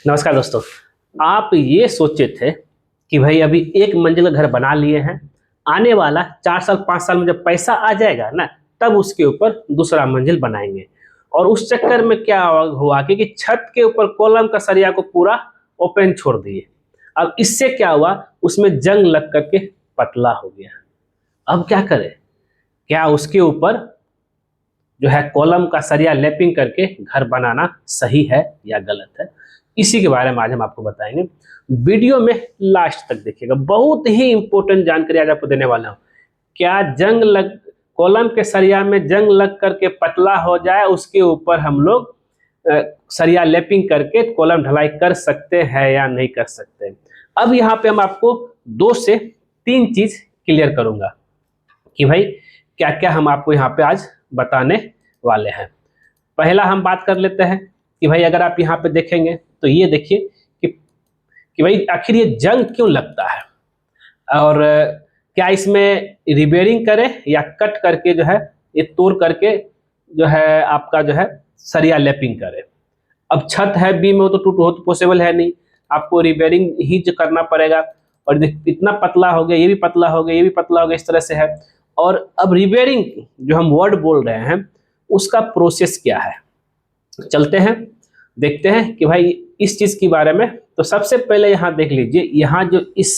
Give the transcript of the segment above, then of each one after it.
नमस्कार दोस्तों। आप ये सोचे थे कि भाई अभी एक मंजिल का घर बना लिए हैं, आने वाला 4 साल 5 साल में जब पैसा आ जाएगा ना, तब उसके ऊपर दूसरा मंजिल बनाएंगे। और उस चक्कर में क्या हुआ कि छत के ऊपर कॉलम का सरिया को पूरा ओपन छोड़ दिए। अब इससे क्या हुआ, उसमें जंग लग करके पतला हो गया। अब क्या करें? क्या उसके ऊपर जो है कॉलम का सरिया लैपिंग करके घर बनाना सही है या गलत है? इसी के बारे में आज हम आपको बताएंगे। वीडियो में लास्ट तक देखिएगा, बहुत ही इंपॉर्टेंट जानकारी आज आपको देने वाला हूं। क्या जंग लग कॉलम के सरिया में जंग लग करके पतला हो जाए, उसके ऊपर हम लोग सरिया लैपिंग करके कॉलम ढलाई कर सकते हैं या नहीं कर सकते? अब यहाँ पे हम आपको 2 से 3 चीज क्लियर करूंगा कि भाई क्या क्या हम आपको यहाँ पे आज बताने वाले हैं। पहला हम बात कर लेते हैं कि भाई अगर आप यहाँ पे देखेंगे तो ये देखिए कि भाई आखिर ये जंग क्यों लगता है, और क्या इसमें रिपेयरिंग करें या कट करके जो है ये तोड़ करके जो है आपका जो है सरिया लैपिंग करें। अब छत है, बीम हो तो टूट हो तो पॉसिबल है नहीं, आपको रिपेयरिंग ही जो करना पड़ेगा। और इतना पतला हो गया, ये भी पतला हो गया, ये भी पतला हो गया, इस तरह से है। और अब रिपेयरिंग जो हम वर्ड बोल रहे हैं उसका प्रोसेस क्या है, चलते हैं देखते हैं कि भाई इस चीज के बारे में। तो सबसे पहले यहाँ देख लीजिए, यहाँ जो इस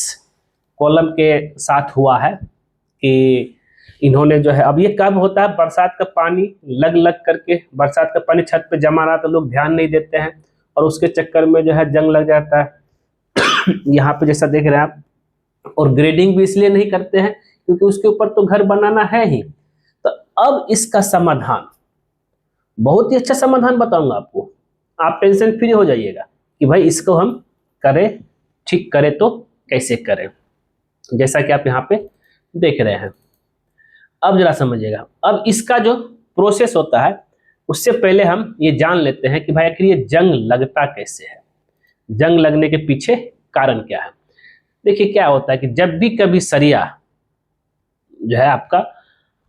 कॉलम के साथ हुआ है कि इन्होंने जो है, अब ये कब होता है, बरसात का पानी लग लग करके, बरसात का पानी छत पे जमा रहा तो लोग ध्यान नहीं देते हैं और उसके चक्कर में जो है जंग लग जाता है। यहाँ पे जैसा देख रहे हैं आप। और ग्रेडिंग भी इसलिए नहीं करते हैं क्योंकि उसके ऊपर तो घर बनाना है ही। तो अब इसका समाधान, बहुत ही अच्छा समाधान बताऊंगा आपको, आप टेंशन फ्री हो जाइएगा कि भाई इसको हम करें, ठीक करें तो कैसे करें, जैसा कि आप यहाँ पे देख रहे हैं। अब जरा समझिएगा, अब इसका जो प्रोसेस होता है उससे पहले हम ये जान लेते हैं कि भाई आखिर ये जंग लगता कैसे है, जंग लगने के पीछे कारण क्या है। देखिए क्या होता है कि जब भी कभी सरिया जो है आपका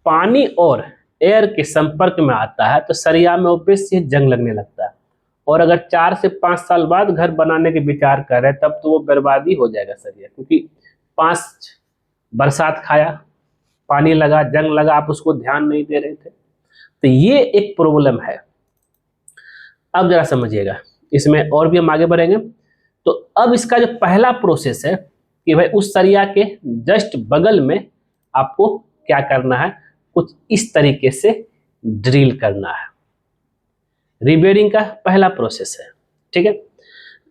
पानी और एयर के संपर्क में आता है तो सरिया में ऑब्वियस ही जंग लगने लगता है। और अगर 4 से 5 साल बाद घर बनाने के विचार करें तब तो वो बर्बादी हो जाएगा सरिया, क्योंकि 5 बरसात खाया, पानी लगा, जंग लगा, आप उसको ध्यान नहीं दे रहे थे। तो ये एक प्रॉब्लम है। अब जरा समझिएगा, इसमें और भी हम आगे बढ़ेंगे। तो अब इसका जो पहला प्रोसेस है कि भाई उस सरिया के जस्ट बगल में आपको क्या करना है, कुछ इस तरीके से ड्रिल करना है। रिपेयरिंग का पहला प्रोसेस है, ठीक है।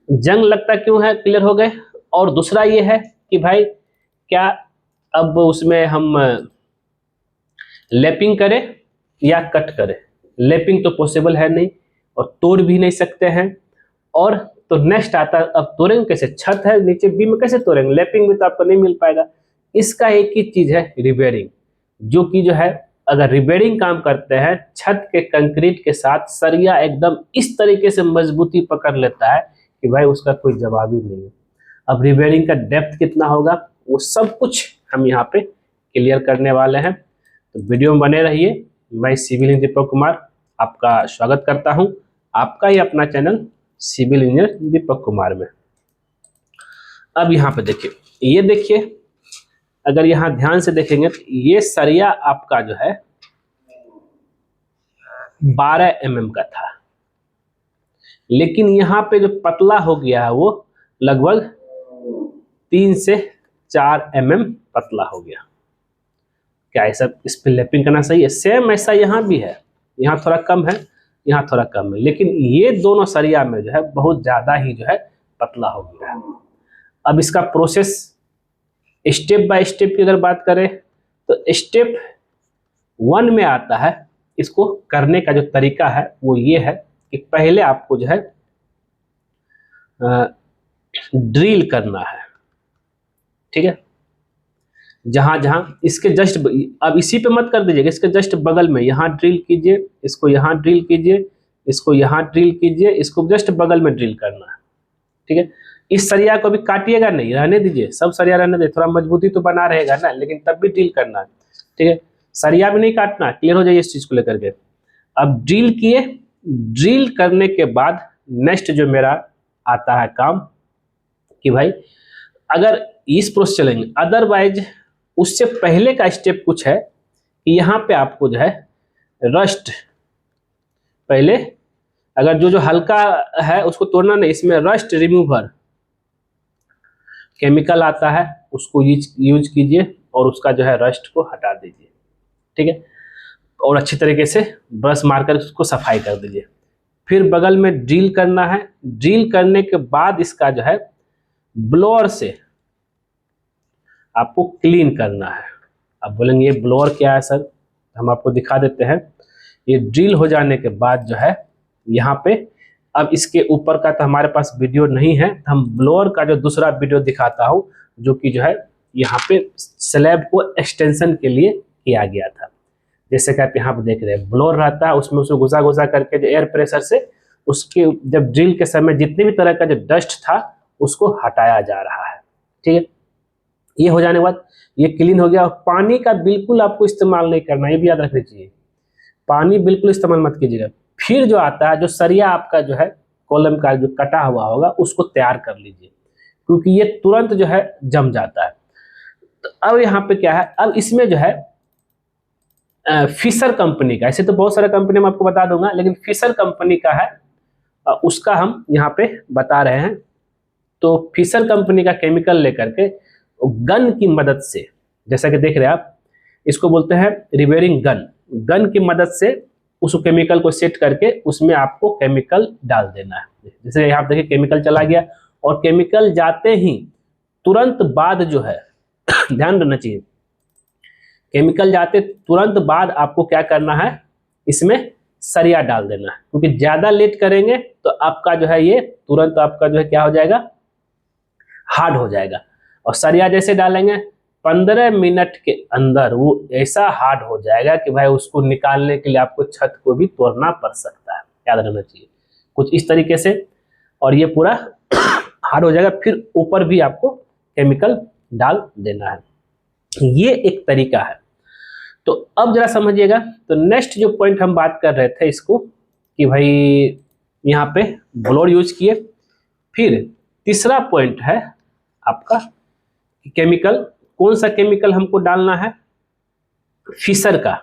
जंग लगता क्यों है, क्लियर हो गए। और दूसरा ये है कि भाई क्या अब उसमें हम लैपिंग करें या कट करें। लैपिंग तो पॉसिबल है नहीं और तोड़ भी नहीं सकते हैं। और तो नेक्स्ट आता है, अब तोड़ेंगे कैसे, छत है नीचे, बीम में कैसे तोड़ेंगे, लैपिंग में तो आपको नहीं मिल पाएगा। इसका एक ही चीज है, रिपेयरिंग, जो कि जो है अगर रिपेयरिंग काम करते हैं छत के कंक्रीट के साथ, सरिया एकदम इस तरीके से मजबूती पकड़ लेता है कि भाई उसका कोई जवाब ही नहीं है। अब रिपेयरिंग का डेप्थ कितना होगा वो सब कुछ हम यहाँ पे क्लियर करने वाले हैं, तो वीडियो में बने रहिए। मैं सिविल इंजीनियर दीपक कुमार आपका स्वागत करता हूँ, आपका ही अपना channel civil engineer Deepak Kumar में। अब यहाँ पे देखिए, ये देखिए, अगर यहाँ ध्यान से देखेंगे तो ये सरिया आपका जो है 12 mm का था, लेकिन यहाँ पे जो पतला हो गया है वो लगभग 3 से 4 mm पतला हो गया। क्या ऐसा इस पे लैपिंग करना सही है? सेम ऐसा यहाँ भी है, यहाँ थोड़ा कम है, यहाँ थोड़ा कम है, लेकिन ये दोनों सरिया में जो है बहुत ज्यादा ही जो है पतला हो गया है। अब इसका प्रोसेस स्टेप बाय स्टेप की अगर बात करें तो स्टेप 1 में आता है, इसको करने का जो तरीका है वो ये है कि पहले आपको जो है ड्रिल करना है, ठीक है। जहां जहां इसके जस्ट, अब इसी पे मत कर दीजिएगा, इसके जस्ट बगल में यहाँ ड्रिल कीजिए, इसको यहाँ ड्रिल कीजिए, इसको यहाँ ड्रिल कीजिए, इसको जस्ट बगल में ड्रिल करना है, ठीक है। इस सरिया को भी काटिएगा नहीं, रहने दीजिए, सब सरिया रहने दीजिए, थोड़ा मजबूती तो बना रहेगा ना, लेकिन तब भी ड्रिल करना है, ठीक है। सरिया भी नहीं काटना, क्लियर हो जाइए इस चीज को लेकर के। अब ड्रिल किए, ड्रिल करने के बाद नेक्स्ट जो मेरा आता है काम कि भाई अगर इस प्रोसेस चलेंगे, अदरवाइज उससे पहले का स्टेप कुछ है कि यहाँ पे आपको जो है रस्ट, पहले अगर जो जो हल्का है उसको तोड़ना नहीं, इसमें रस्ट रिमूवर केमिकल आता है, उसको यूज कीजिए और उसका जो है रस्ट को हटा दीजिए, ठीक है। और अच्छी तरीके से ब्रश मारकर उसको सफाई कर दीजिए। फिर बगल में ड्रिल करना है। ड्रिल करने के बाद इसका जो है ब्लोअर से आपको क्लीन करना है। अब बोलेंगे ये ब्लोअर क्या है सर, हम आपको दिखा देते हैं। ये ड्रिल हो जाने के बाद जो है यहाँ पे, अब इसके ऊपर का तो हमारे पास वीडियो नहीं है, हम ब्लोअर का जो दूसरा वीडियो दिखाता हूँ, जो कि जो है यहाँ पे स्लैब को एक्सटेंशन के लिए किया गया था। जैसे कि आप यहाँ पे देख रहे हैं ब्लोअर रहता है, उसमें उसको घुसा घुसा करके जो एयर प्रेशर से उसके जब ड्रिल के समय जितने भी तरह का जो डस्ट था उसको हटाया जा रहा है, ठीक है। ये हो जाने के बाद ये क्लीन हो गया। पानी का बिल्कुल आपको इस्तेमाल नहीं करना, ये भी याद रखना चाहिए, पानी बिल्कुल इस्तेमाल मत कीजिएगा। फिर जो आता है, जो सरिया आपका जो है कॉलम का जो कटा हुआ होगा उसको तैयार कर लीजिए, क्योंकि ये तुरंत जो है जम जाता है। तो अब यहाँ पे क्या है, अब इसमें जो है फिशर कंपनी का, ऐसे तो बहुत सारे कंपनी मैं आपको बता दूंगा, लेकिन फिशर कंपनी का है, उसका हम यहाँ पे बता रहे हैं। तो फिशर कंपनी का केमिकल लेकर के गन की मदद से, जैसा कि देख रहे हैं आप, इसको बोलते हैं रिवेरिंग गन, गन की मदद से उस केमिकल को सेट करके उसमें आपको केमिकल डाल देना है। जैसे यहाँ देखिए केमिकल चला गया, और केमिकल जाते ही तुरंत बाद जो है ध्यान रखना चाहिए, केमिकल जाते तुरंत बाद आपको क्या करना है, इसमें सरिया डाल देना है, क्योंकि ज्यादा लेट करेंगे तो आपका जो है ये तुरंत आपका जो है क्या हो जाएगा, हार्ड हो जाएगा। और सरिया जैसे डालेंगे 15 मिनट के अंदर वो ऐसा हार्ड हो जाएगा कि भाई उसको निकालने के लिए आपको छत को भी तोड़ना पड़ सकता है, याद रखना चाहिए कुछ इस तरीके से। और ये पूरा हार्ड हो जाएगा, फिर ऊपर भी आपको केमिकल डाल देना है। ये एक तरीका है। तो अब जरा समझिएगा, तो नेक्स्ट जो पॉइंट हम बात कर रहे थे इसको, कि भाई यहाँ पे ब्लोअर यूज किए। फिर तीसरा पॉइंट है आपका केमिकल, कौन सा केमिकल हमको डालना है, फिशर का,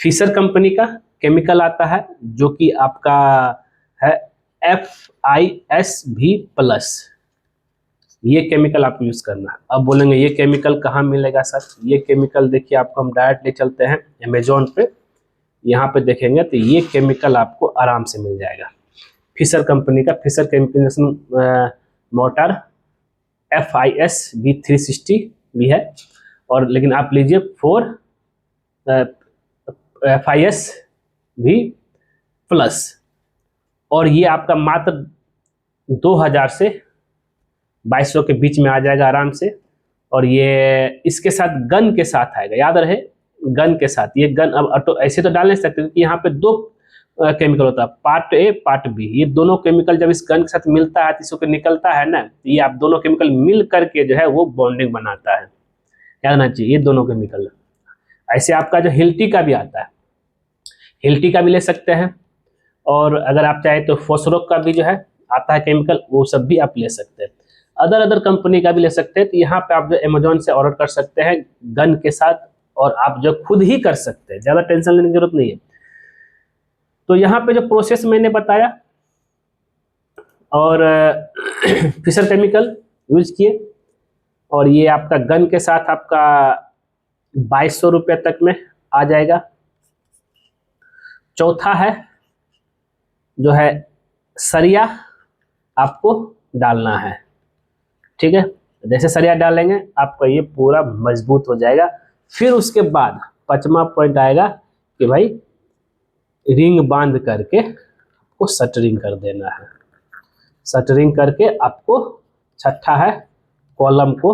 फिशर कंपनी का केमिकल आता है जो कि आपका है FISV+, ये केमिकल आपको यूज करना है। अब बोलेंगे ये केमिकल कहाँ मिलेगा सर, ये केमिकल देखिए आपको हम डायरेक्ट ले चलते हैं अमेजोन पे, यहाँ पे देखेंगे तो ये केमिकल आपको आराम से मिल जाएगा। फिशर कंपनी का फिशर केमिकल मोटर FISV360 भी है, और लेकिन आप लीजिए FISV+, और ये आपका मात्र 2000 से 2200 के बीच में आ जाएगा आराम से। और ये इसके साथ गन के साथ आएगा, याद रहे गन के साथ। ये गन अब ऑटो ऐसे तो डाल नहीं सकते, क्योंकि यहाँ पे दो केमिकल होता है, पार्ट ए पार्ट बी। ये दोनों केमिकल जब इस गन के साथ मिलता है तो इसको निकलता है ना, ये आप दोनों केमिकल मिल करके जो है वो बॉन्डिंग बनाता है, याद रखना चाहिए ये दोनों केमिकल। ऐसे आपका जो हिल्टी का भी आता है, हिल्टी का भी ले सकते हैं, और अगर आप चाहे तो फॉस्फोरस का भी जो है आता है केमिकल, वो सब भी आप ले सकते हैं। अदर कंपनी का भी ले सकते हैं। तो यहाँ पे आप जो अमेजोन से ऑर्डर कर सकते हैं गन के साथ, और आप जो खुद ही कर सकते हैं, ज़्यादा टेंशन लेने की जरूरत नहीं है। तो यहाँ पे जो प्रोसेस मैंने बताया, और फिशर केमिकल यूज किए, और ये आपका गन के साथ आपका 2200 रुपये तक में आ जाएगा। चौथा है जो है सरिया आपको डालना है, ठीक है। जैसे सरिया डालेंगे आपका ये पूरा मजबूत हो जाएगा। फिर उसके बाद 5वां पॉइंट आएगा कि भाई रिंग बांध करके आपको शटरिंग कर देना है। शटरिंग करके आपको, छठा है कॉलम को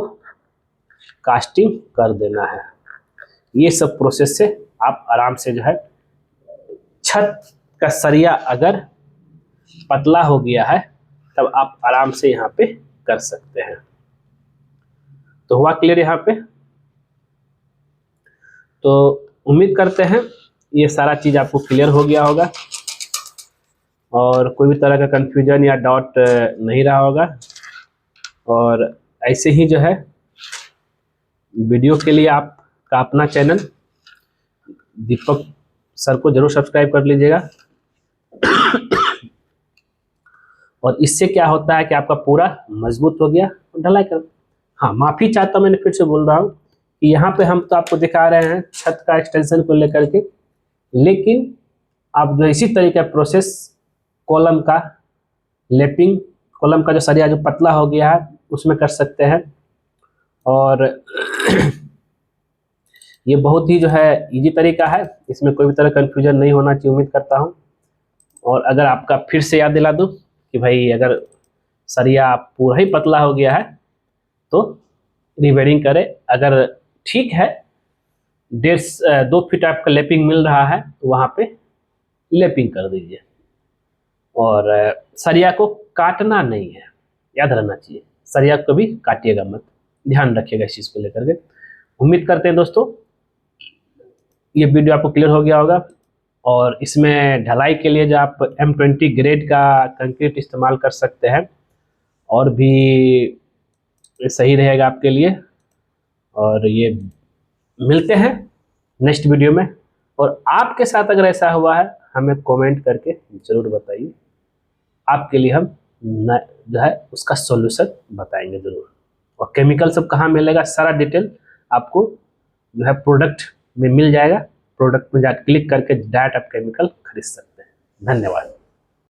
कास्टिंग कर देना है। ये सब प्रोसेस से आप आराम से जो है छत का सरिया अगर पतला हो गया है तब आप आराम से यहाँ पे कर सकते हैं। तो हुआ क्लियर यहाँ पे। तो उम्मीद करते हैं ये सारा चीज आपको क्लियर हो गया होगा। और कोई भी तरह का कन्फ्यूजन या डाउट नहीं रहा होगा। और ऐसे ही जो है वीडियो के लिए आपका अपना चैनल दीपक सर को जरूर सब्सक्राइब कर लीजिएगा। और इससे क्या होता है कि आपका पूरा मजबूत हो गया ढलाई कर। हाँ, माफ़ी चाहता हूँ, मैंने फिर से बोल रहा हूँ कि यहाँ पे हम तो आपको दिखा रहे हैं छत का एक्सटेंशन को लेकर के, लेकिन आप जो इसी तरीके का प्रोसेस कॉलम का लेपिंग, कॉलम का जो सरिया जो पतला हो गया है उसमें कर सकते हैं। और ये बहुत ही जो है इजी तरीका है, इसमें कोई भी तरह कन्फ्यूजन नहीं होना चाहिए, उम्मीद करता हूँ। और अगर आपका फिर से याद दिला दूँ कि भाई अगर सरिया पूरा ही पतला हो गया है तो रिवेयरिंग करें। अगर ठीक है 2 फीट आपका लेपिंग मिल रहा है तो वहाँ पे लेपिंग कर दीजिए। और सरिया को काटना नहीं है, याद रहना चाहिए, सरिया को कभी काटिएगा मत, ध्यान रखिएगा इस चीज़ को लेकर के। उम्मीद करते हैं दोस्तों ये वीडियो आपको क्लियर हो गया होगा। और इसमें ढलाई के लिए जो आप M20 ग्रेड का कंक्रीट इस्तेमाल कर सकते हैं और भी सही रहेगा आपके लिए। और ये मिलते हैं नेक्स्ट वीडियो में। और आपके साथ अगर ऐसा हुआ है हमें कमेंट करके ज़रूर बताइए, आपके लिए हम जो है उसका सॉल्यूशन बताएंगे ज़रूर। और केमिकल सब कहाँ मिलेगा सारा डिटेल आपको जो है प्रोडक्ट में मिल जाएगा। प्रोडक्ट में जाकर क्लिक करके डायरेक्ट आप केमिकल खरीद सकते हैं। धन्यवाद।